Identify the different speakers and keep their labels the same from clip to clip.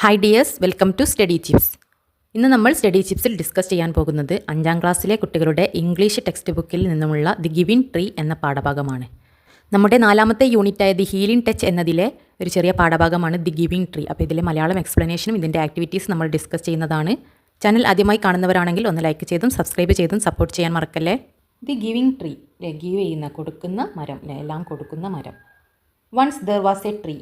Speaker 1: Hi dears, welcome to study chips. ഇന്ന് നമ്മൾ study ചിപ്സിൽ discuss ചെയ്യാൻ പോകുന്നത് 5ാം ക്ലാസ്സിലെ കുട്ടികളുടെ ഇംഗ്ലീഷ് ടെക്സ്റ്റ് ബുക്കിൽ നിന്നുമുള്ള ദി ഗിവിംഗ് ട്രീ എന്ന പാഠഭാഗമാണ്. നമ്മുടെ 4ാമത്തെ യൂണിറ്റായ ദി ഹീലിംഗ് ടച്ച് എന്നതിലെ ഒരു ചെറിയ പാഠഭാഗമാണ് ദി ഗിവിംഗ് ട്രീ. അപ്പോൾ ഇതിലെ മലയാളം എക്സ്പ്ലനേഷനും ഇതിൻ്റെ ആക്ടിവിറ്റീസ് നമ്മൾ ഡിസ്കസ് ചെയ്യുന്നതാണ്. ചാനൽ ആദ്യമായി കാണുന്നവരാണെങ്കിൽ ഒന്ന് ലൈക്ക് ചെയ്തും സബ്സ്ക്രൈബ് ചെയ്തും സപ്പോർട്ട് ചെയ്യാൻ മറക്കല്ലേ. ദി ഗിവിംഗ് ട്രീ, ഗീവ് ചെയ്യുന്ന, കൊടുക്കുന്ന മരം, എല്ലാം കൊടുക്കുന്ന മരം. Once there was a tree,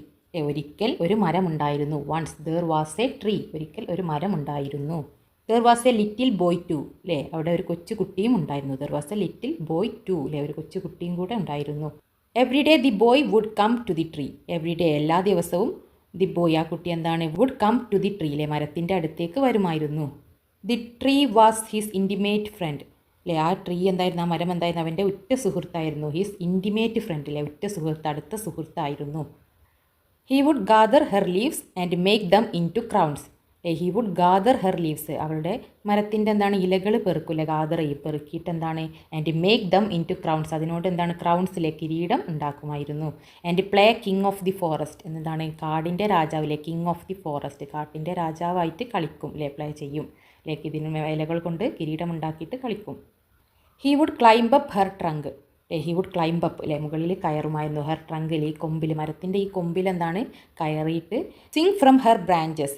Speaker 1: ഒരിക്കൽ ഒരു മരമുണ്ടായിരുന്നു. Once there was a tree, ഒരിക്കൽ ഒരു മരമുണ്ടായിരുന്നു. There was a little boy too, അവിടെ ഒരു കൊച്ചു കുട്ടിയും ഉണ്ടായിരുന്നു. There was a little boy too, ഒരു കൊച്ചു കുട്ടിയും കൂടെ ഉണ്ടായിരുന്നു. Every day the boy would come to the tree, every day എല്ലാ ദിവസവും ദി ബോയ്, ആ കുട്ടി എന്താണ്, would come to the tree, മരത്തിൻ്റെ അടുത്തേക്ക് വരുമായിരുന്നു. The tree was his intimate front, ആ ട്രീ എന്തായിരുന്നു, ആ മരം എന്തായിരുന്നു, അവൻ്റെ ഉറ്റ സുഹൃത്തായിരുന്നു. ഹിസ് ഇൻറ്റിമേറ്റ് ഫ്രണ്ട്, ഉറ്റ സുഹൃത്ത്, അടുത്ത സുഹൃത്തായിരുന്നു. He would gather her leaves and make them into crowns, he would gather her leaves, അവളുടെ മരത്തിൻ്റെ എന്താണ്, ഇലകൾ പെറുക്കില്ല, ഗാദർ ചെയ്യും, പെറുക്കിയിട്ട് എന്താണ്, and make them into crowns, അതിനോട് എന്താണ്, ക്രൗൺസിലെ കിരീടം ഉണ്ടാക്കുമായിരുന്നു. And play king of the forest, എന്താണ്, കാടിൻ്റെ രാജാവിലെ, കിങ് ഓഫ് ദി ഫോറസ്റ്റ്, കാട്ടിൻ്റെ രാജാവായിട്ട് കളിക്കും, പ്ലേ ചെയ്യും, ഇതിന് ഇലകൾ കൊണ്ട് കിരീടം ഉണ്ടാക്കിയിട്ട് കളിക്കും. He would climb up her trunk, he would climb up, മുകളിൽ കയറുമായിരുന്നു. ഹെർ ട്രങ്കിൽ, ഈ കൊമ്പിൽ, മരത്തിൻ്റെ ഈ കൊമ്പിൽ എന്താണ്, കയറിയിട്ട് സ്വിങ് ഫ്രം ഹെർ ബ്രാഞ്ചസ്,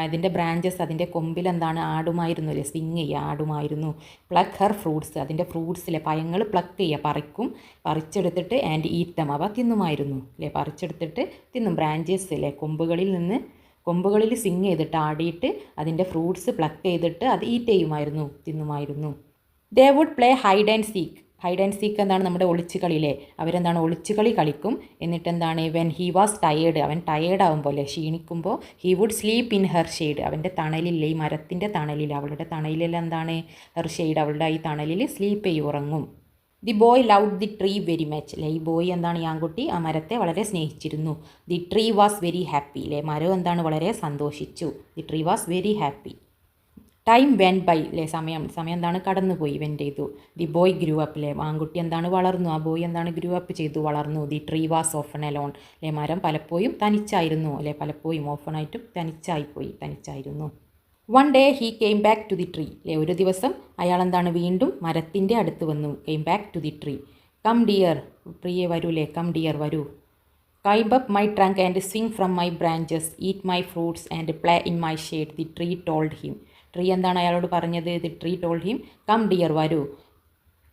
Speaker 1: അതിൻ്റെ ബ്രാഞ്ചസ്, അതിൻ്റെ കൊമ്പിൽ എന്താണ്, ആടുമായിരുന്നു, സ്വിങ് ചെയ്യുക, ആടുമായിരുന്നു. പ്ലക്ക് ഹെർ ഫ്രൂട്ട്സ്, അതിൻ്റെ ഫ്രൂട്ട്സിലെ പഴങ്ങൾ പ്ലക്ക് ചെയ്യുക, പറിച്ചെടുത്തിട്ട് ആൻഡ് ഈറ്റ് ദം, അവ തിന്നുമായിരുന്നു, പറിച്ചെടുത്തിട്ട് തിന്നും. ബ്രാഞ്ചസ്, കൊമ്പുകളിൽ സ്വിങ് ചെയ്തിട്ട്, ആടിയിട്ട് അതിൻ്റെ ഫ്രൂട്ട്സ് പ്ലക്ക് ചെയ്തിട്ട് അത് ഈറ്റ് ചെയ്യുമായിരുന്നു, തിന്നുമായിരുന്നു. They would play hide and seek, hide and seek എന്താണ്, നമ്മുടെ ഒളിച്ചുകളിയിലെ, അവരെന്താണ്, ഒളിച്ചുകളി കളിക്കും. എന്നിട്ട് എന്താണ്, വെൻ ഹി വാസ് ടയേർഡ്, അവൻ ടയേർഡ് ആകുമ്പോൾ, ക്ഷീണിക്കുമ്പോൾ, he would sleep in her shade, അവൻ്റെ തണലിൽ, ഈ മരത്തിൻ്റെ തണലിൽ, അവളുടെ തണലിൽ എന്താണ്, ഹെർ ഷെയ്ഡ്, അവളുടെ ഈ തണലിൽ സ്ലീപ്പ് ചെയ്യും, ഉറങ്ങും. The boy loved the tree very much, ഈ ബോയ് എന്താണ്, ഈ ആൺകുട്ടി ആ മരത്തെ വളരെ സ്നേഹിച്ചിരുന്നു. The tree was very happy, മരം എന്താണ്, വളരെ സന്തോഷിച്ചു. The tree was very happy. Time when by, സമയം എന്താണ്, കടന്നുപോയി, വെൻ്റ് ചെയ്തു. ദി ബോയ് ഗ്രൂ അപ്പ്, ആൺകുട്ടി എന്താണ്, വളർന്നു, ആ ബോയ് എന്താണ്, ഗ്രൂ അപ്പ് ചെയ്തു, വളർന്നു. The tree was often alone, മരം പലപ്പോഴും തനിച്ചായിരുന്നു, പലപ്പോഴും ഓഫണായിട്ടും തനിച്ചായിരുന്നു. One day he came back to the tree, ഒരു ദിവസം അയാൾ എന്താണ്, വീണ്ടും മരത്തിൻ്റെ അടുത്ത് വന്നു. Came back to the tree. Come dear, പ്രിയെ വരൂ, കം ഡിയർ വരൂ. Climb up my trunk and swing from my branches, eat my fruits and play in my shade, the tree told him. Tree എന്താണ് അയാളോട് പറഞ്ഞത്, the tree told him, come dear വരൂ.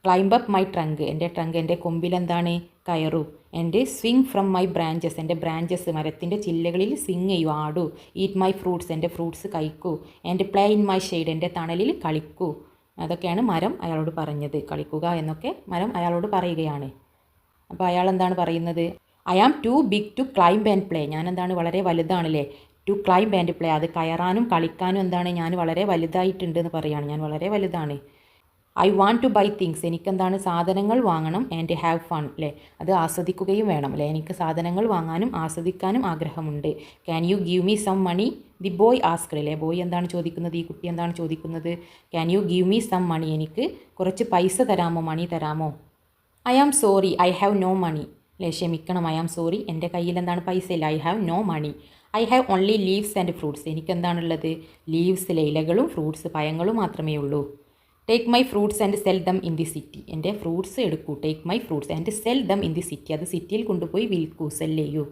Speaker 1: Climb up my trunk, എൻ്റെ കൊമ്പിൽ എന്താണ്, കയറൂ. And swing from my branches, എൻ്റെ branches, മരത്തിൻ്റെ ചില്ലകളിൽ സ്വിങ് ചെയ്യൂ, ആടൂ. ഈറ്റ് മൈ ഫ്രൂട്ട്സ്, എൻ്റെ ഫ്രൂട്ട്സ് കഴിക്കൂ. And play in my shade, എൻ്റെ തണലിൽ കളിക്കൂ. അതൊക്കെയാണ് മരം അയാളോട് പറഞ്ഞത്. കളിക്കുക എന്നൊക്കെ മരം അയാളോട് പറയുകയാണ്. അപ്പോൾ അയാൾ എന്താണ് പറയുന്നത്, I am too big to climb and play, ഞാൻ എന്താണ്, വളരെ വലുതാണല്ലേ, ടു ക്ലൈംബ് ആൻഡ് പ്ലേ, അത് കയറാനും കളിക്കാനും എന്താണ്, ഞാൻ വളരെ വലുതായിട്ടുണ്ട് എന്ന് പറയുകയാണ്, ഞാൻ വളരെ വലുതാണ്. I want to buy things, എനിക്കെന്താണ്, സാധനങ്ങൾ വാങ്ങണം. ആൻഡ് ഹാവ് ഫൺ, അത് ആസ്വദിക്കുകയും വേണം, എനിക്ക് സാധനങ്ങൾ വാങ്ങാനും ആസ്വദിക്കാനും ആഗ്രഹമുണ്ട്. Can you give me some money, the boy asked, boy എന്താണ് ചോദിക്കുന്നത്, ഈ കുട്ടി എന്താണ് ചോദിക്കുന്നത്, can you give me some money, എനിക്ക് കുറച്ച് പൈസ തരാമോ, മണി തരാമോ. I am sorry I have no money, ക്ഷമിക്കണം, ഐ ആം സോറി, എൻ്റെ കയ്യിൽ എന്താണ്, പൈസ ഇല്ല. I have no money. I have only leaves and fruits, എനിക്കെന്താണുള്ളത്, ലീവ്സിലെ ഇലകളും ഫ്രൂട്ട്സ് പഴങ്ങളും മാത്രമേ ഉള്ളൂ. Take my fruits and cell them in the city, എൻ്റെ ഫ്രൂട്ട്സ് എടുക്കൂ. Take my fruits and cell them in the city, അത് സിറ്റിയിൽ കൊണ്ടുപോയി വിൽക്കൂ, സെൽ ചെയ്യൂ.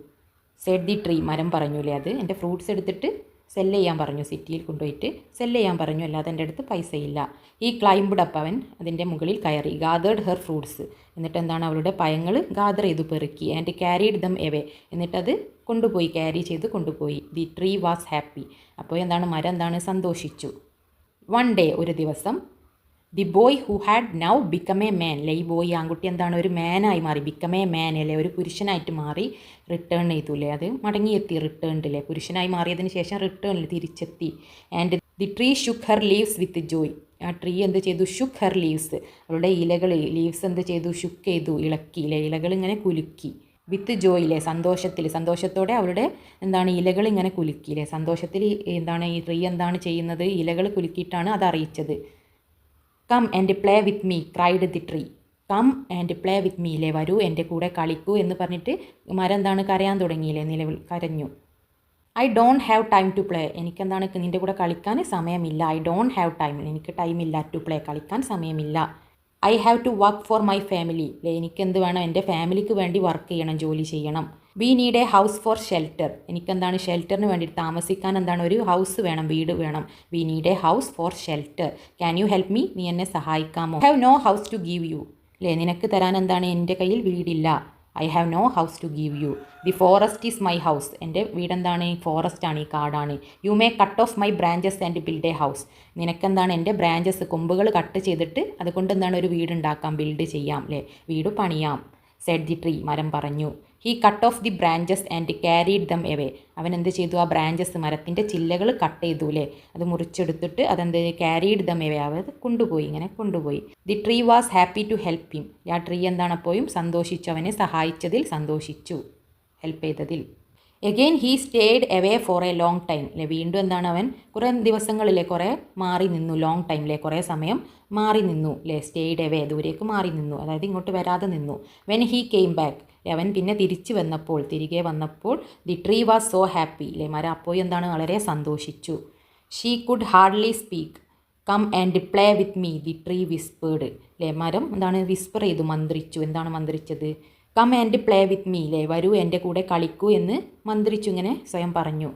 Speaker 1: സെഡ് ദി ട്രീ, മരം പറഞ്ഞു, അത് എൻ്റെ ഫ്രൂട്ട്സ് എടുത്തിട്ട് സെല്ല് ചെയ്യാൻ പറഞ്ഞു, സിറ്റിയിൽ കൊണ്ടുപോയിട്ട് സെല്ല് ചെയ്യാൻ പറഞ്ഞു, അല്ലാതെ എൻ്റെ അടുത്ത് പൈസയില്ല. ഈ ക്ലൈംബ്ഡ് അപ്പ്, അവൻ അതിൻ്റെ മുകളിൽ കയറി. ഗാദേർഡ് ഹെർ ഫ്രൂട്ട്സ്, എന്നിട്ട് എന്താണ്, അവളുടെ പഴങ്ങൾ ഗാദർ ചെയ്തു, പെറുക്കി. ആൻഡ് ക്യാരിഡ് ദം എവേ, എന്നിട്ടത് കൊണ്ടുപോയി, ക്യാരി ചെയ്ത് കൊണ്ടുപോയി. ദി ട്രീ വാസ് ഹാപ്പി, അപ്പോൾ എന്താണ്, മരം എന്താണ്, സന്തോഷിച്ചു. വൺ ഡേ, ഒരു ദിവസം, the boy who had now become a man, ഈ ബോയ് ആൺകുട്ടി എന്താണ്, ഒരു മാനായി മാറി. ബിക്കം എ മാൻ, ഒരു പുരുഷനായിട്ട് മാറി. റിട്ടേൺ ചെയ്തു, അത് മടങ്ങിയെത്തി, റിട്ടേൺഡ്, പുരുഷനായി മാറിയതിന് ശേഷം റിട്ടേണിൽ തിരിച്ചെത്തി. And the tree shook her leaves with joy, ആ ട്രീ എന്ത് ചെയ്തു, ഷുക്ക് ഹെർ ലീവ്സ്, അവളുടെ ഇലകൾ, ലീവ്സ് എന്ത് ചെയ്തു, ഷുക്ക് ചെയ്തു, ഇളക്കി, ഇലകൾ ഇങ്ങനെ കുലുക്കി. വിത്ത് ജോയിലെ, സന്തോഷത്തോടെ അവളുടെ എന്താണ്, ഇലകൾ ഇങ്ങനെ കുലുക്കി, സന്തോഷത്തിൽ എന്താണ്, ഈ ട്രീ എന്താണ് ചെയ്യുന്നത്, ഇലകൾ കുലുക്കിയിട്ടാണ് അത് അറിയിച്ചത്. Come and play with me cried the tree, come and play with me, വരൂ എൻ്റെ കൂടെ കളിക്കൂ എന്ന് പറഞ്ഞിട്ട് മരം എന്താണ്, കരയാൻ തുടങ്ങിയില്ലേ, കരഞ്ഞു. I don't have time to play, എനിക്കെന്താണ് നിൻ്റെ കൂടെ കളിക്കാൻ സമയമില്ല. ഐ ഡോണ്ട് ഹാവ് ടൈം, എനിക്ക് ടൈമില്ല. ടു പ്ലേ, കളിക്കാൻ സമയമില്ല. I have to work for my family, അല്ലേ എനിക്കെന്ത് വേണം, എൻ്റെ ഫാമിലിക്ക് വേണ്ടി വർക്ക് ചെയ്യണം, ജോലി ചെയ്യണം. We need a house for shelter, എനിക്കെന്താണ് ഷെൽട്ടറിന് വേണ്ടി താമസിക്കാൻ എന്താണ് ഒരു ഹൗസ് വേണം, വീട് വേണം. We need a house for shelter. Can you help me, നീ എന്നെ സഹായിക്കാമോ. Have no house to give you, അല്ലേ നിനക്ക് തരാൻ എന്താണ് എൻ്റെ കയ്യിൽ വീടില്ല. I have no house to give you. The forest is my house, എൻ്റെ വീടെന്താണ് ഫോറസ്റ്റ് ആണ്, ഈ കാടാണ്. You may cut off my branches and build A house, നിനക്കെന്താണ് എൻ്റെ ബ്രാഞ്ചസ് കൊമ്പുകൾ കട്ട് ചെയ്തിട്ട് അതുകൊണ്ട് എന്താണ് ഒരു വീടുണ്ടാക്കാം, ബിൽഡ് ചെയ്യാം, അല്ലേ വീട് പണിയാം. സെഡ് ദി ട്രീ, മരം പറഞ്ഞു. He cut off the branches and carried them away, അവൻ എന്ത് ചെയ്തു, ആ ബ്രാഞ്ചസ് മരത്തിൻ്റെ ചില്ലകൾ കട്ട് ചെയ്തു, അല്ലേ അത് മുറിച്ചെടുത്തിട്ട് അതെന്ത് ക്യാരീഡ് ദം എവേ, അവർ കൊണ്ടുപോയി, ഇങ്ങനെ കൊണ്ടുപോയി. The tree was happy to help him, ആ ട്രീ എന്താണ് അപ്പോഴും സന്തോഷിച്ചു, അവനെ സഹായിച്ചതിൽ സന്തോഷിച്ചു, ഹെൽപ്പ് ചെയ്തതിൽ. Again he stayed away for a long time, അല്ലെ വീണ്ടും എന്താണ് അവൻ കുറേ ദിവസങ്ങളിലെ കുറേ മാറി നിന്നു, ലോങ് ടൈമിലെ കുറേ സമയം മാറി നിന്നു, അല്ലേ സ്റ്റേഡ് എവേ ദൂരേക്ക് മാറി നിന്നു, അതായത് ഇങ്ങോട്ട് വരാതെ നിന്നു. വെൻ ഹീ കെയിം ബാക്ക്, അവൻ പിന്നെ തിരികെ വന്നപ്പോൾ the tree was so happy, അല്ലേ മരം അപ്പോൾ എന്താണ് വളരെ സന്തോഷിച്ചു. She could hardly speak, come and play with me, the tree whispered, അല്ലേ മരം എന്താണ് വിസ്പർ ചെയ്തു, മന്ത്രിച്ചു. എന്താണ് മന്ത്രിച്ചത്, come and play with me, അല്ലേ വരൂ എൻ്റെ കൂടെ കളിക്കൂ എന്ന് മന്ത്രിച്ചു, ഇങ്ങനെ സ്വയം പറഞ്ഞു.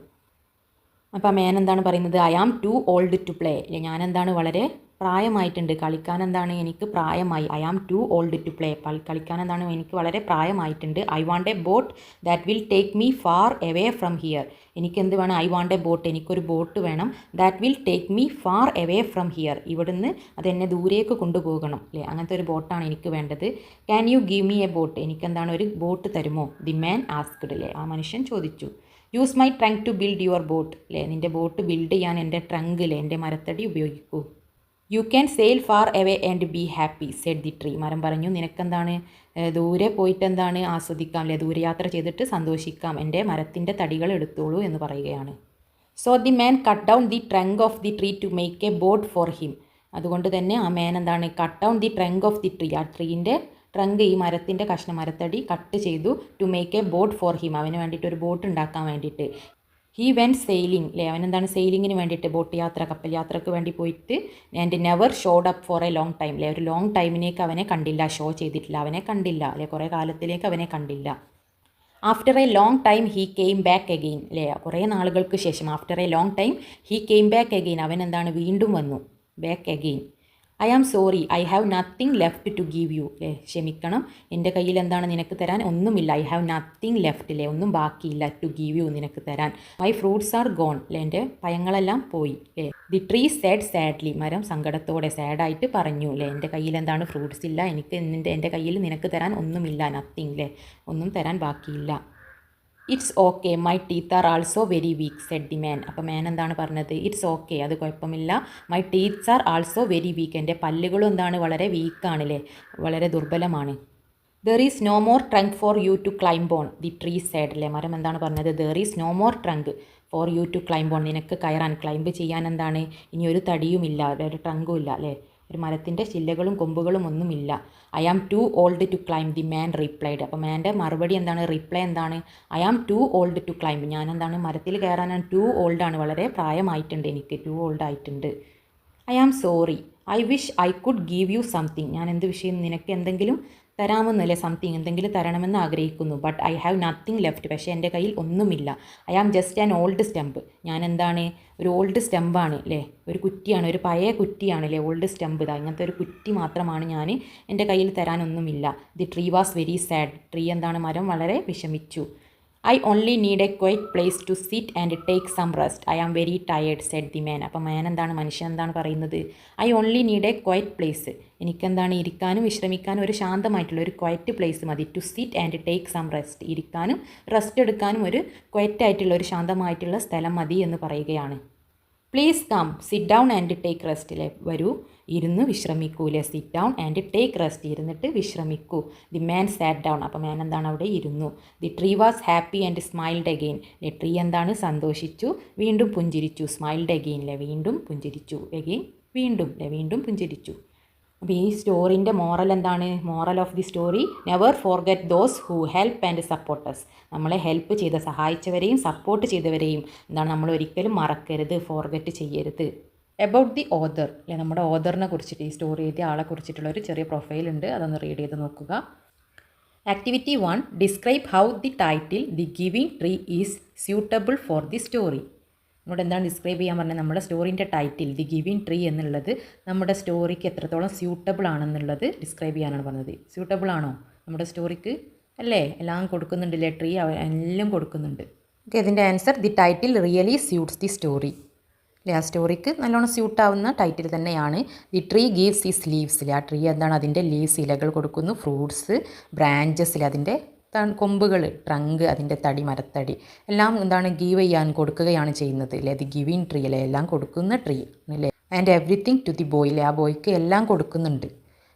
Speaker 1: അപ്പോൾ മേൻ എന്താണ് പറയുന്നത്, I am too old to play, അല്ലേ ഞാൻ എന്താണ് വളരെ പ്രായമായിട്ടുണ്ട്, കളിക്കാൻ എന്താണ് എനിക്ക് പ്രായമായി. I am too old to play, കളിക്കാൻ എന്താണ് എനിക്ക് വളരെ പ്രായമായിട്ടുണ്ട്. I want a boat that will take me far away from here, എനിക്ക് എന്ത് വേണം, ഐ വാണ്ട് എ ബോട്ട്, എനിക്കൊരു ബോട്ട് വേണം. That will take me far away from here, ഇവിടുന്ന് അതെന്നെ ദൂരേക്ക് കൊണ്ടുപോകണം, അല്ലേ അങ്ങനത്തെ ഒരു ബോട്ടാണ് എനിക്ക് വേണ്ടത്. Can you give me a boat, എനിക്കെന്താണ് ഒരു ബോട്ട് തരുമോ. ദി മാൻ ആസ്ക്ഡ്, അല്ലേ ആ മനുഷ്യൻ ചോദിച്ചു. Use my trunk to build your boat, അല്ലേ നിൻ്റെ ബോട്ട് ബിൽഡ് ചെയ്യാൻ എൻ്റെ ട്രങ്ക്, അല്ലേ എൻ്റെ മരത്തടി ഉപയോഗിക്കൂ. You can sail far away and be happy, said the tree, മരം പറഞ്ഞു നിനക്കെന്താണ് ദൂരെ പോയിട്ട് എന്താണ് ആസ്വദിക്കാം, അല്ലേ ദൂരയാത്ര ചെയ്തിട്ട് സന്തോഷിക്കാം, എൻ്റെ മരത്തിൻ്റെ തടികൾ എടുത്തോളൂ എന്ന് പറയുകയാണ്. So the man cut down the trunk of the tree to make a boat for him, അതുകൊണ്ട് തന്നെ ആ മാൻ എന്താണ് cut down the trunk of the tree, ആ ട്രീൻ്റെ ട്രങ്ക് ഈ മരത്തിൻ്റെ മരത്തടി കട്ട് ചെയ്തു. To make a boat for him, അവന് വേണ്ടിയിട്ട് ഒരു ബോട്ട് ഉണ്ടാക്കാൻ വേണ്ടിയിട്ട്. ഹീ വെൻറ്റ് സെയിലിംഗ്, അല്ലേ അവൻ എന്താണ് സെയിലിങ്ങിന് വേണ്ടിയിട്ട് ബോട്ട് യാത്ര, കപ്പൽ യാത്രക്ക് വേണ്ടി പോയിട്ട്. And never showed up for a long time, അല്ലേ ഒരു ലോങ് ടൈമിനേക്ക് അവനെ കണ്ടില്ല, ഷോ ചെയ്തിട്ടില്ല, അവനെ കണ്ടില്ല, അല്ലെ കുറേ കാലത്തിലേക്ക് അവനെ കണ്ടില്ല. After a long time he came back again, അല്ലേ കുറേ നാളുകൾക്ക് ശേഷം. After a long time he came back again, അവൻ എന്താണ് വീണ്ടും വന്നു, back again. I am sorry I have nothing left to give you, അല്ലേ ക്ഷമിക്കണം എൻ്റെ കയ്യിൽ എന്താണ് നിനക്ക് തരാൻ ഒന്നുമില്ല. ഐ ഹാവ് നത്തിങ് ലെഫ്റ്റ്, അല്ലേ ഒന്നും ബാക്കിയില്ല, ടു ഗീവ് യു നിനക്ക് തരാൻ. മൈ ഫ്രൂട്ട്സ് ആർ ഗോൺ, അല്ലേ എൻ്റെ പഴങ്ങളെല്ലാം പോയി, അല്ലേ. ദി ട്രീ സാഡ് സാഡ്ലി, മരം സങ്കടത്തോടെ സാഡായിട്ട് പറഞ്ഞു, അല്ലേ എൻ്റെ കയ്യിൽ എന്താണ് ഫ്രൂട്ട്സ് ഇല്ല, എനിക്ക് എൻ്റെ കയ്യിൽ നിനക്ക് തരാൻ ഒന്നുമില്ല, നത്തിങ്, അല്ലേ ഒന്നും തരാൻ ബാക്കിയില്ല. It's okay my teeth are also very weak, said the man, അപ്പോൾ മാൻ എന്താണ് പറഞ്ഞത്, ഇറ്റ്സ് ഓക്കെ അത് കുഴപ്പമില്ല. My teeths are also very weak, എൻ്റെ പല്ലുകളും എന്താണ് വളരെ വീക്കാണ്, അല്ലേ വളരെ ദുർബലമാണ്. There is no more trunk for you to climb on, the tree said, അല്ലേ മരം എന്താണ് പറഞ്ഞത്, there is no more trunk for you to climb on, നിനക്ക് കയറാൻ ക്ലൈംബ് ചെയ്യാൻ എന്താണ് ഇനി ഒരു തടിയുമില്ല, ഒരു ട്രങ്കും ഇല്ല, അല്ലേ ഒരു മരത്തിൻ്റെ ചില്ലകളും കൊമ്പുകളും ഒന്നുമില്ല. I am too old to climb, the man replied, അപ്പോൾ മാൻ്റെ മറുപടി എന്താണ്, റിപ്ലൈ എന്താണ്, I am too old to climb, ഞാൻ എന്താണ് മരത്തിൽ കയറാനാണ്, ടു ഓൾഡാണ് വളരെ പ്രായമായിട്ടുണ്ട് എനിക്ക്, ടു ഓൾഡ് ആയിട്ടുണ്ട്. I am sorry I wish I could give you something, ഞാൻ എന്ത് വിഷയം നിനക്ക് എന്തെങ്കിലും തരാമെന്നല്ലേ, സംതിങ് എന്തെങ്കിലും തരണമെന്ന് ആഗ്രഹിക്കുന്നു. But I have nothing left, പക്ഷേ എൻ്റെ കയ്യിൽ ഒന്നുമില്ല. I am just an old stump, ഞാൻ എന്താണ് ഒരു ഓൾഡ് സ്റ്റെമ്പാണ്, അല്ലേ ഒരു കുറ്റിയാണ്, ഒരു പഴയ കുറ്റിയാണ്, അല്ലേ ഓൾഡ് സ്റ്റെമ്പ്, ഇതാ ഇങ്ങനത്തെ ഒരു കുറ്റി മാത്രമാണ് ഞാൻ, എൻ്റെ കയ്യിൽ തരാനൊന്നുമില്ല. The tree was very sad, tree എന്താണ് മരം വളരെ വിഷമിച്ചു. I only need a quiet place to sit and take some rest, I am very tired, said the man, അപ്പോൾ മാൻ എന്താണ് മനുഷ്യൻ എന്താണ് പറയുന്നത്, I only need a quiet place, എനിക്കെന്താണ് ഇരിക്കാനും വിശ്രമിക്കാനും ഒരു ശാന്തമായിട്ടുള്ള ഒരു ക്വൈറ്റ് പ്ലേസ് മതി. To sit and take some rest, ഇരിക്കാനും റെസ്റ്റ് എടുക്കാനും ഒരു ക്വൈറ്റായിട്ടുള്ള ഒരു ശാന്തമായിട്ടുള്ള സ്ഥലം മതി എന്ന് പറയുകയാണ്. Please come sit down and take rest, അല്ലേ വരൂ ഇരുന്ന് വിശ്രമിക്കൂ, അല്ലേ sit down and take rest, ഇരുന്നിട്ട് വിശ്രമിക്കൂ. ദി മാൻ സാറ്റ് ഡൗൺ, അപ്പോൾ മാൻ എന്താണ് അവിടെ ഇരുന്നു. The tree was happy and smiled again, അല്ലേ ട്രീ എന്താണ് സന്തോഷിച്ചു വീണ്ടും പുഞ്ചിരിച്ചു. സ്മൈൽഡ് അഗെയിൻ, അല്ലേ വീണ്ടും പുഞ്ചിരിച്ചു. അഗെയിൻ വീണ്ടും, അല്ലേ വീണ്ടും പുഞ്ചിരിച്ചു. അപ്പോൾ ഈ സ്റ്റോറിൻ്റെ മോറൽ എന്താണ്? Moral of the story: never forget those who help and supports. നമ്മളെ ഹെൽപ്പ് ചെയ്ത, സഹായിച്ചവരെയും സപ്പോർട്ട് ചെയ്തവരെയും നമ്മൾ ഒരിക്കലും മറക്കരുത്, ഫോർഗെറ്റ് ചെയ്യരുത്. എബൌട്ട് ദി ഓതർ, അല്ലെ, നമ്മുടെ ഓതറിനെ കുറിച്ചിട്ട്, ഈ സ്റ്റോറി എഴുതിയ ആളെ കുറിച്ചിട്ടുള്ള ഒരു ചെറിയ പ്രൊഫൈൽ ഉണ്ട്, അതൊന്ന് റീഡ് ചെയ്ത് നോക്കുക. Activity 1: describe how the title the giving tree is suitable for the story. നമ്മുടെ എന്താണ് ഡിസ്ക്രൈബ് ചെയ്യാൻ പറഞ്ഞാൽ നമ്മുടെ സ്റ്റോറിൻ്റെ ടൈറ്റിൽ ദി ഗിവിംഗ് ട്രീ എന്നുള്ളത് നമ്മുടെ സ്റ്റോറിക്ക് എത്രത്തോളം സ്യൂട്ടബിൾ ആണെന്നുള്ളത് ഡിസ്ക്രൈബ് ചെയ്യാനാണ് പറഞ്ഞത്. സ്യൂട്ടബിൾ ആണോ നമ്മുടെ സ്റ്റോറിക്ക്? അല്ലേ, എല്ലാം കൊടുക്കുന്നുണ്ടല്ലേ, ട്രീ എല്ലാം കൊടുക്കുന്നുണ്ട്. ഓക്കെ, ഇതിൻ്റെ answer: the title really suits the story. അല്ലേ, ആ സ്റ്റോറിക്ക് നല്ലോണം സ്യൂട്ടാവുന്ന ടൈറ്റിൽ തന്നെയാണ്. ദി ട്രീ ഗീവ്സ് ഈസ് ലീവ്സിൽ, ആ ട്രീ എന്താണ്, അതിൻ്റെ ലീവ്സ്, ഇലകൾ കൊടുക്കുന്നു. ഫ്രൂട്ട്സ്, ബ്രാഞ്ചസിൽ, അതിൻ്റെ കൊമ്പുകൾ, ട്രങ്ക്, അതിൻ്റെ തടി, മരത്തടി എല്ലാം എന്താണ്, ഗീവ് ചെയ്യാൻ, കൊടുക്കുകയാണ് ചെയ്യുന്നത്. അല്ലേ, ദി ഗിവിങ് ട്രീ, അല്ലേ, എല്ലാം കൊടുക്കുന്ന ട്രീ അല്ലേ. And everything to the boy, അല്ലേ, ആ ബോയ്ക്ക് എല്ലാം കൊടുക്കുന്നുണ്ട്.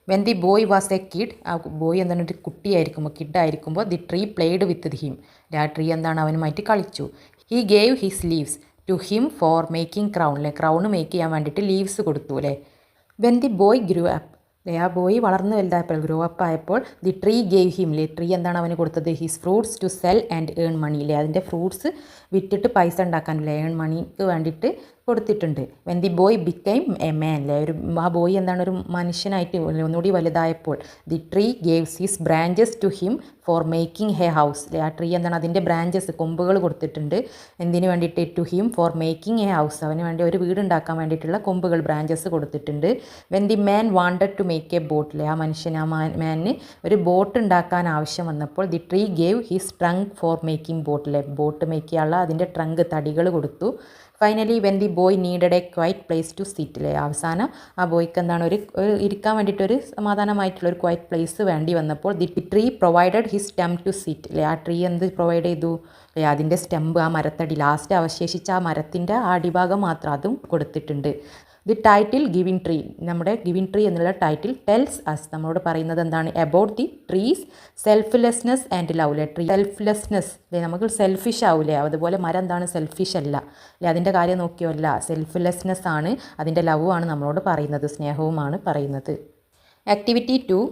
Speaker 1: When the boy was a kid, ആ ബോയ് എന്താണ്, ഒരു കുട്ടിയായിരിക്കുമ്പോൾ, കിഡായിരിക്കുമ്പോൾ, the tree played with him, ആ ട്രീ എന്താണ്, അവനുമായിട്ട് കളിച്ചു. He gave his leaves to him for making crown, അല്ലേ, ക്രൗൺ മേക്ക് ചെയ്യാൻ വേണ്ടിയിട്ട് ലീവ്സ് കൊടുത്തു. അല്ലേ. When the boy grew up, അല്ലേ, ആ ബോയ് വളർന്നു വലുതായപ്പോൾ, ഗ്രോ അപ്പ് ആയപ്പോൾ, ദി ട്രീ ഗേവ് ഹിം, അല്ലേ, ട്രീ എന്താണ് അവന് കൊടുത്തത്, his fruits to sell and earn money, അല്ലേ, അതിൻ്റെ ഫ്രൂട്ട്സ് വിറ്റിട്ട് പൈസ ഉണ്ടാക്കാൻ, അല്ലേ, ഏൺ മണിക്ക് വേണ്ടിയിട്ട് കൊടുത്തിട്ടുണ്ട്. When the boy became a man, അല്ലേ, ആ ബോയ് എന്താണ്, ഒരു മനുഷ്യനായിട്ട് ഒന്നുകൂടി വലുതായപ്പോൾ, the tree gaves his branches to him for making a house, അല്ലേ, ആ ട്രീ എന്താണ്, അതിൻ്റെ ബ്രാഞ്ചസ്, കൊമ്പുകൾ കൊടുത്തിട്ടുണ്ട്. എന്തിനു വേണ്ടിയിട്ട്? To him for making a house, അവന് വേണ്ടി ഒരു വീട് ഉണ്ടാക്കാൻ വേണ്ടിയിട്ടുള്ള കൊമ്പുകൾ, ബ്രാഞ്ചസ് കൊടുത്തിട്ടുണ്ട്. When the man wanted to make a boat, അല്ലേ, ആ മനുഷ്യൻ, ആ മാനിന് ഒരു ബോട്ട് ഉണ്ടാക്കാൻ ആവശ്യം വന്നപ്പോൾ, the tree gave his trunk for making boat, അല്ലേ, ബോട്ട് മേക്ക് ചെയ്യാനുള്ള അതിൻ്റെ ട്രങ്ക്, തടികൾ കൊടുത്തു. Finally when the boy needed a quiet place to sit, അല്ലേ, അവസാനം ആ ബോയ്ക്ക് എന്താണ്, ഒരു ഇരിക്കാൻ വേണ്ടിയിട്ടൊരു സമാധാനമായിട്ടുള്ള ഒരു ക്വൈറ്റ് പ്ലേസ് വേണ്ടി വന്നപ്പോൾ, the tree provided his stem to sit, അല്ലേ, ആ ട്രീ എന്ത് പ്രൊവൈഡ് ചെയ്തു, അല്ലേ, അതിൻ്റെ സ്റ്റെമ്പ്, ആ മരത്തടി, ലാസ്റ്റ് അവശേഷിച്ച ആ മരത്തിൻ്റെ ആ അടിഭാഗം മാത്രം അതും കൊടുത്തിട്ടുണ്ട്. ദി ടൈറ്റിൽ ഗിവിംഗ് ട്രീ, നമ്മുടെ ഗിവിംഗ് ട്രീ എന്നുള്ള ടൈറ്റിൽ ടെൽസ് അസ്, നമ്മളോട് പറയുന്നത് എന്താണ്, about the trees selflessness and love, അല്ലേ, ട്രീ സെൽഫ്ലെസ്നെസ്, അല്ലേ, നമുക്ക് സെൽഫിഷ് ആവില്ലേ, അതുപോലെ മരം എന്താണ്, സെൽഫിഷ് അല്ല, അല്ലേ, അതിൻ്റെ കാര്യം നോക്കിയോ, അല്ല, സെൽഫ്ലെസ്നെസ് ആണ്, അതിൻ്റെ ലവ് ആണ് നമ്മളോട് പറയുന്നത്, സ്നേഹവുമാണ് പറയുന്നത്. Activity 2: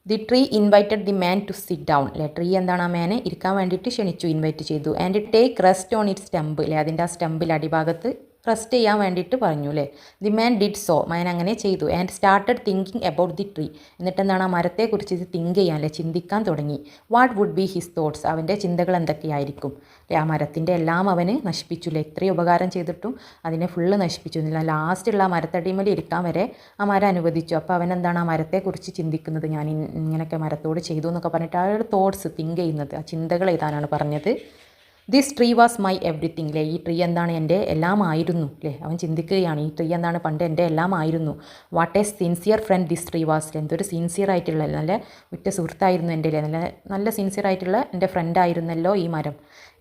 Speaker 1: the tree invited the man to sit down, അല്ലേ, ട്രീ എന്താണ്, ആ മാനെ ഇരിക്കാൻ വേണ്ടിയിട്ട് ക്ഷണിച്ചു, ഇൻവൈറ്റ് ചെയ്തു. And take rest on it stump, അല്ലേ, അതിൻ്റെ ആ സ്റ്റെമ്പിൽ അടിഭാഗത്ത് റെസ്റ്റ് ചെയ്യാൻ വേണ്ടിയിട്ട് പറഞ്ഞു. അല്ലേ. The man did so, man അങ്ങനെ ചെയ്തു. And started thinking about the tree, എന്നിട്ട് എന്താണ്, ആ മരത്തെക്കുറിച്ച് തിങ്ക് ചെയ്യാൻ, അല്ലെ, ചിന്തിക്കാൻ തുടങ്ങി. What would be his thoughts, അവൻ്റെ ചിന്തകൾ എന്തൊക്കെയായിരിക്കും. അല്ലെ, ആ മരത്തിൻ്റെ എല്ലാം അവന് നശിപ്പിച്ചു. അല്ലേ, ഇത്രയും ഉപകാരം ചെയ്തിട്ടും അതിനെ ഫുള്ള് നശിപ്പിച്ചു. എന്നില്ല, ലാസ്റ്റുള്ള ആ മരത്തടിമേൽ ഇരിക്കാൻ വരെ ആ മരം അനുവദിച്ചു. അപ്പോൾ അവൻ എന്താണ്, ആ മരത്തെക്കുറിച്ച് ചിന്തിക്കുന്നത്, ഞാൻ ഇങ്ങനെയൊക്കെ മരത്തോട് ചെയ്തു എന്നൊക്കെ പറഞ്ഞിട്ട് അയാളുടെ തോട്ട്സ് തിങ്ക് ചെയ്യുന്നത്, ആ ചിന്തകൾ എഴുതാനാണ് പറഞ്ഞത്. This tree was my everything, അല്ലേ, ഈ ട്രീ എന്താണ്, എൻ്റെ എല്ലാമായിരുന്നു. അല്ലേ, അവൻ ചിന്തിക്കുകയാണ്, ഈ ട്രീ എന്താണ് പണ്ട് എൻ്റെ എല്ലാമായിരുന്നു. What a sincere friend this tree was, എന്തൊരു സിൻസിയർ ആയിട്ടുള്ള, നല്ല ഉറ്റ സുഹൃത്തായിരുന്നു എൻ്റെ, അല്ലേ, നല്ല സിൻസിയർ ആയിട്ടുള്ള എൻ്റെ ഫ്രണ്ട് ആയിരുന്നല്ലോ ഈ മരം.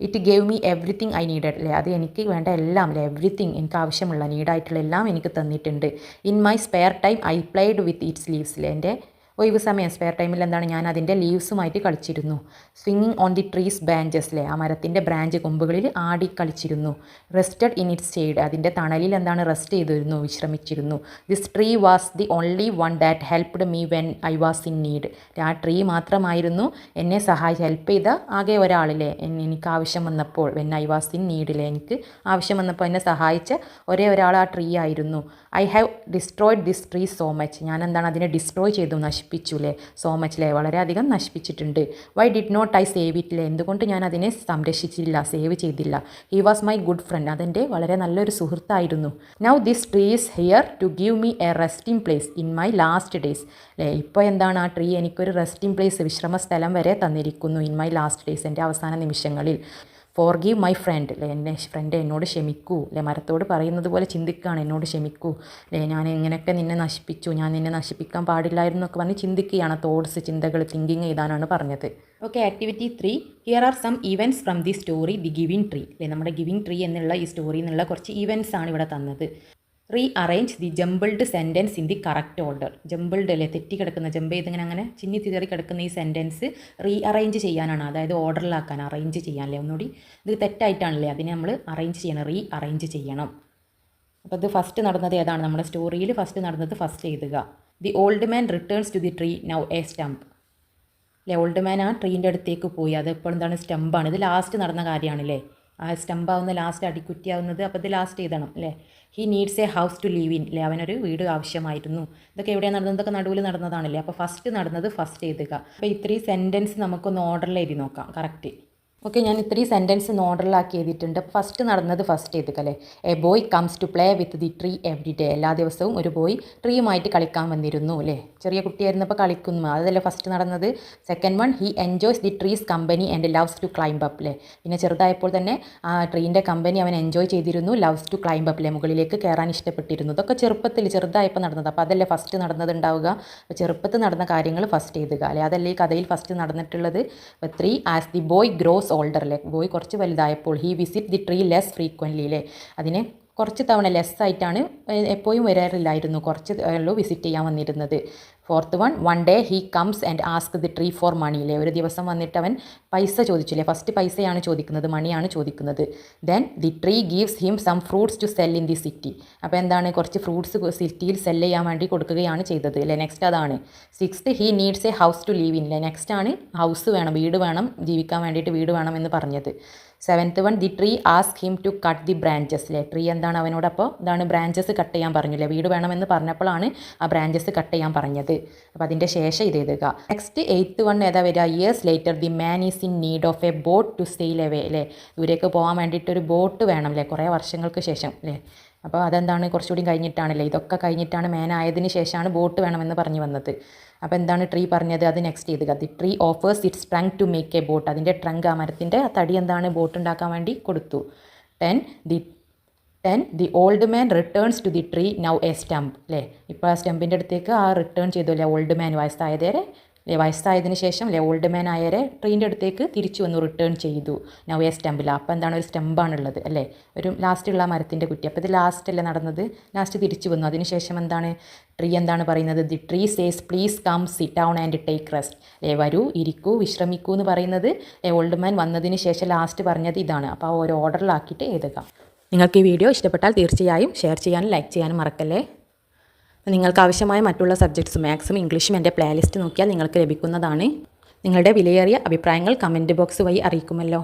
Speaker 1: It gave me everything I needed, അല്ലേ, അത് എനിക്ക് വേണ്ട എല്ലാം, അല്ലേ, എവ്രിത്തിങ്, എനിക്ക് ആവശ്യമുള്ള, നീഡായിട്ടുള്ള എല്ലാം എനിക്ക് തന്നിട്ടുണ്ട്. In my spare time I played with its leaves, അല്ലേ, എൻ്റെ ഒഴിവ് സമയം, സ്പെയർ ടൈമിൽ എന്താണ്, ഞാൻ അതിൻ്റെ ലീവ്സുമായിട്ട് കളിച്ചിരുന്നു. സ്വിങ്ങിങ് ഓൺ ദി ട്രീസ് ബ്രാഞ്ചസ്, അല്ലേ, ആ മരത്തിൻ്റെ ബ്രാഞ്ച് കൊമ്പുകളിൽ ആടി കളിച്ചിരുന്നു. റെസ്റ്റഡ് ഇൻ ഇറ്റ്സ് ഷെയ്ഡ്, അതിൻ്റെ തണലിൽ എന്താണ്, റെസ്റ്റ് ചെയ്തിരുന്നു, വിശ്രമിച്ചിരുന്നു. This tree was the only one that helped me when I was in need, ആ ട്രീ മാത്രമായിരുന്നു എന്നെ ഹെൽപ്പ് ചെയ്ത ആകെ ഒരാളില്ലേ, എനിക്ക് ആവശ്യം വന്നപ്പോൾ, വെൻ ഐ വാസ് ഇൻ നീഡിലെ, എനിക്ക് ആവശ്യം വന്നപ്പോൾ എന്നെ സഹായിച്ച ഒരേ ഒരാൾ ആ ട്രീ ആയിരുന്നു. I have destroyed this tree so much, ഞാൻ എന്താണ് അതിനെ ഡിസ്ട്രോയ് ചെയ്തു, നശിപ്പിച്ചു. അല്ലേ, സോ മച്ച്, അല്ലേ, വളരെയധികം നശിപ്പിച്ചിട്ടുണ്ട്. Why did not I save it, അല്ലേ, എന്തുകൊണ്ട് ഞാൻ അതിനെ സംരക്ഷിച്ചില്ല, സേവ് ചെയ്തില്ല. He was my good friend, അതെൻ്റെ വളരെ നല്ലൊരു സുഹൃത്തായിരുന്നു. Now this tree is here to give me a resting place in my last days, അല്ലേ, ഇപ്പോൾ എന്താണ്, ആ ട്രീ എനിക്കൊരു റെസ്റ്റിംഗ് പ്ലേസ്, വിശ്രമ സ്ഥലം വരെ തന്നിരിക്കുന്നു. ഇൻ മൈ ലാസ്റ്റ് ഡേയ്സ്, എൻ്റെ അവസാന നിമിഷങ്ങളിൽ. ഫോർഗീവ് മൈ ഫ്രണ്ട്, അല്ലേ, എൻ്റെ ഫ്രണ്ട് എന്നോട് ക്ഷമിക്കൂ, അല്ലേ, മരത്തോട് പറയുന്നത് പോലെ ചിന്തിക്കുകയാണ്, എന്നോട് ക്ഷമിക്കൂ, അല്ലേ, ഞാൻ ഇങ്ങനെയൊക്കെ നിന്നെ നശിപ്പിച്ചു, ഞാൻ നിന്നെ നശിപ്പിക്കാൻ പാടില്ലായിരുന്നു എന്നൊക്കെ പറഞ്ഞ് ചിന്തിക്കുകയാണ്. തോട്ട്സ്, ചിന്തകൾ, തിങ്കിങ് ചെയ്താനാണ് പറഞ്ഞത്. Okay, activity 3: here are some events from the story the giving tree, അല്ലേ, നമ്മുടെ ഗിവിംഗ് ട്രീ എന്നുള്ള ഈ സ്റ്റോറിയിൽ നിന്നുള്ള കുറച്ച് ഇവൻറ്റ്സ് ആണ് ഇവിടെ തന്നത്. Re arrange the jumbled sentence in the correct order, jumbled, അല്ലേ, തെറ്റി കിടക്കുന്ന, ജമ്പ് ചെയ്തിങ്ങനെ അങ്ങനെ ചിന്നി തിതറി കിടക്കുന്ന ഈ സെൻറ്റൻസ് റീ അറേഞ്ച് ചെയ്യാനാണ്, അതായത് ഓർഡറിലാക്കാൻ, അറേഞ്ച് ചെയ്യാൻ, അല്ലേ, ഒന്നുകൂടി ഇത് തെറ്റായിട്ടാണല്ലേ, അതിനെ നമ്മൾ അറേഞ്ച് ചെയ്യണം, റീ അറേഞ്ച് ചെയ്യണം. അപ്പോൾ ഇത് ഫസ്റ്റ് നടന്നത് ഏതാണ്? നമ്മുടെ സ്റ്റോറിയിൽ ഫസ്റ്റ് നടന്നത് ഫസ്റ്റ് എഴുതുക. The old man returns to the tree now a stump. അല്ലേ, ഓൾഡ് മാൻ ആ ട്രീൻ്റെ അടുത്തേക്ക് പോയി. അത് ഇപ്പോൾ എന്താണ്? സ്റ്റമ്പാണ്. ഇത് ലാസ്റ്റ് നടന്ന കാര്യമാണല്ലേ. ആ സ്റ്റമ്പാവുന്ന ലാസ്റ്റ് അടിക്കുറ്റിയാവുന്നത്. അപ്പോൾ ഇത് ലാസ്റ്റ് എഴുതണം അല്ലേ. He needs a house to live in. അല്ലേ, അവനൊരു വീട് ആവശ്യമായിരുന്നു. ഇതൊക്കെ എവിടെയാണ് നടന്നത്? ഇതൊക്കെ നടുവിൽ നടന്നതാണല്ലേ. അപ്പോൾ ഫസ്റ്റ് നടന്നത് ഫസ്റ്റ് എഴുതുക. അപ്പോൾ ഇത്രയും സെൻറ്റൻസ് നമുക്കൊന്ന് ഓർഡറിൽ എഴുതി നോക്കാം. കറക്റ്റ്. ഓക്കെ, ഞാൻ ഇത്രയും സെൻറ്റൻസ് ഓർഡറിലാക്കി എഴുതിയിട്ടുണ്ട്. ഫസ്റ്റ് നടന്നത് ഫസ്റ്റ് എഴുതുകല്ലേ. A boy comes to play with the tree every day. എല്ലാ ദിവസവും ഒരു ബോയ് ട്രീയുമായിട്ട് കളിക്കാൻ വന്നിരുന്നു അല്ലേ. ചെറിയ കുട്ടിയായിരുന്നപ്പോൾ കളിക്കുന്നു, അതല്ലേ ഫസ്റ്റ് നടന്നത്. Second one, he enjoys the trees company and loves to climb up. അല്ലേ, പിന്നെ ചെറുതായപ്പോൾ തന്നെ ആ ട്രീൻ്റെ കമ്പനി അവൻ എൻജോയ് ചെയ്തിരുന്നു. Loves to climb up. അല്ലേ, മുകളിലേക്ക് കയറാൻ ഇഷ്ടപ്പെട്ടിരുന്നു. ഇതൊക്കെ ചെറുപ്പത്തിൽ ചെറുതായപ്പോൾ നടന്നത്. അപ്പോൾ അതല്ലേ ഫസ്റ്റ് നടന്നത് ഉണ്ടാവുക. അപ്പോൾ ചെറുപ്പത്തിൽ നടന്ന കാര്യങ്ങൾ ഫസ്റ്റ് എഴുതുക അല്ലേ. അതല്ലേ ഈ കഥയിൽ ഫസ്റ്റ് നടന്നിട്ടുള്ളത്. അപ്പോൾ 3, as the boy grows older. അല്ലേ, ബോയ് കുറച്ച് വലുതായപ്പോൾ he visit the tree less frequently. അല്ലേ, അതിനെ കുറച്ച് തവണ ലെസ് ആയിട്ടാണ്, എപ്പോഴും വരാറില്ലായിരുന്നു, കുറച്ച് ഉള്ളൂ വിസിറ്റ് ചെയ്യാൻ വന്നിരുന്നത്. Fourth one day he comes and ask the tree for money. അല്ലേ, ഒരു ദിവസം വന്നിട്ട് അവൻ പൈസ ചോദിച്ചില്ലേ. ഫസ്റ്റ് പൈസയാണ് ചോദിക്കുന്നത്, മണിയാണ് ചോദിക്കുന്നത്. Then the tree gives him some fruits to sell in the city. അപ്പോൾ എന്താണ്? കുറച്ച് ഫ്രൂട്ട്സ് സിറ്റിയിൽ സെല്ല് ചെയ്യാൻ വേണ്ടി കൊടുക്കുകയാണ് ചെയ്തത് അല്ലേ. നെക്സ്റ്റ് അതാണ്. Sixth, he needs a house to live in. അല്ലേ, നെക്സ്റ്റ് ആണ് ഹൗസ് വേണം, വീട് വേണം, ജീവിക്കാൻ വേണ്ടിയിട്ട് വീട് വേണം എന്ന് പറഞ്ഞത്. Seventh one, the tree ask him to cut the branches. അല്ലേ, ട്രീ എന്താണ് അവനോട് അപ്പോൾ ഇതാണ് ബ്രാഞ്ചസ് കട്ട് ചെയ്യാൻ പറഞ്ഞില്ലേ. വീട് വേണമെന്ന് പറഞ്ഞപ്പോഴാണ് ആ ബ്രാഞ്ചസ് കട്ട് ചെയ്യാൻ പറഞ്ഞത്. അപ്പോൾ അതിൻ്റെ ശേഷം ഇത് എഴുതുക. നെക്സ്റ്റ് 8th വൺ ഏതാ വരിക? Years later the man is in need of a boat to sail away. അല്ലേ, ദൂരേക്ക് പോകാൻ വേണ്ടിയിട്ടൊരു ബോട്ട് വേണം അല്ലേ, കുറേ വർഷങ്ങൾക്ക് ശേഷം അല്ലേ. അപ്പോൾ അതെന്താണ്? കുറച്ചുകൂടി കഴിഞ്ഞിട്ടാണല്ലേ, ഇതൊക്കെ കഴിഞ്ഞിട്ടാണ് മാൻ ആയതിന് ശേഷമാണ് ബോട്ട് വേണമെന്ന് പറഞ്ഞു വന്നത്. അപ്പോൾ എന്താണ് ട്രീ പറഞ്ഞത്? അത് നെക്സ്റ്റ് എഴുതുക. The tree offers its trunk to make a boat. അതിൻ്റെ ട്രങ്ക്, ആ മരത്തിൻ്റെ തടി എന്താണ്? ബോട്ട് ഉണ്ടാക്കാൻ വേണ്ടി കൊടുത്തു. 10, the old man returns to the tree now a stump. അല്ലേ, ഇപ്പോൾ ആ സ്റ്റമ്പിൻ്റെ അടുത്തേക്ക് ആ റിട്ടേൺ ചെയ്തു അല്ലേ. ഓൾഡ് മാൻ വയസ്സായതേരെ അല്ലേ, വയസ്സായതിന് ശേഷം അല്ലേ ഓൾഡ് മാൻ ആയരെ ട്രീൻ്റെ അടുത്തേക്ക് തിരിച്ചു വന്നു, റിട്ടേൺ ചെയ്തു. നൗ എ സ്റ്റമ്പില്ല. അപ്പോൾ എന്താണ്? ഒരു സ്റ്റമ്പാണുള്ളത് അല്ലേ, ഒരു ലാസ്റ്റുള്ള മരത്തിൻ്റെ കുറ്റി. അപ്പോൾ ഇത് ലാസ്റ്റ് അല്ലേ നടന്നത്, ലാസ്റ്റ് തിരിച്ചു വന്നു. അതിനുശേഷം എന്താണ് ട്രീ എന്താണ് പറയുന്നത്? The tree says please come sit down and take rest. അല്ലേ, വരൂ, ഇരിക്കൂ, വിശ്രമിക്കൂ എന്ന് പറയുന്നത് ഓൾഡ് മാൻ വന്നതിന് ശേഷം ലാസ്റ്റ് പറഞ്ഞത് ഇതാണ്. അപ്പോൾ ആ ഒരു ഓർഡറിലാക്കിയിട്ട് എഴുതുക. നിങ്ങൾക്ക് ഈ വീഡിയോ ഇഷ്ടപ്പെട്ടാൽ തീർച്ചയായും ഷെയർ ചെയ്യാനും ലൈക്ക് ചെയ്യാനും മറക്കല്ലേ. നിങ്ങൾക്ക് ആവശ്യമായ മറ്റുള്ള സബ്ജക്ട്സ് മാത്സും ഇംഗ്ലീഷും എൻ്റെ പ്ലേലിസ്റ്റ് നോക്കിയാൽ നിങ്ങൾക്ക് ലഭിക്കുന്നതാണ്. നിങ്ങളുടെ വിലയേറിയ അഭിപ്രായങ്ങൾ കമൻറ്റ് ബോക്സ് വഴി അറിയിക്കുമല്ലോ.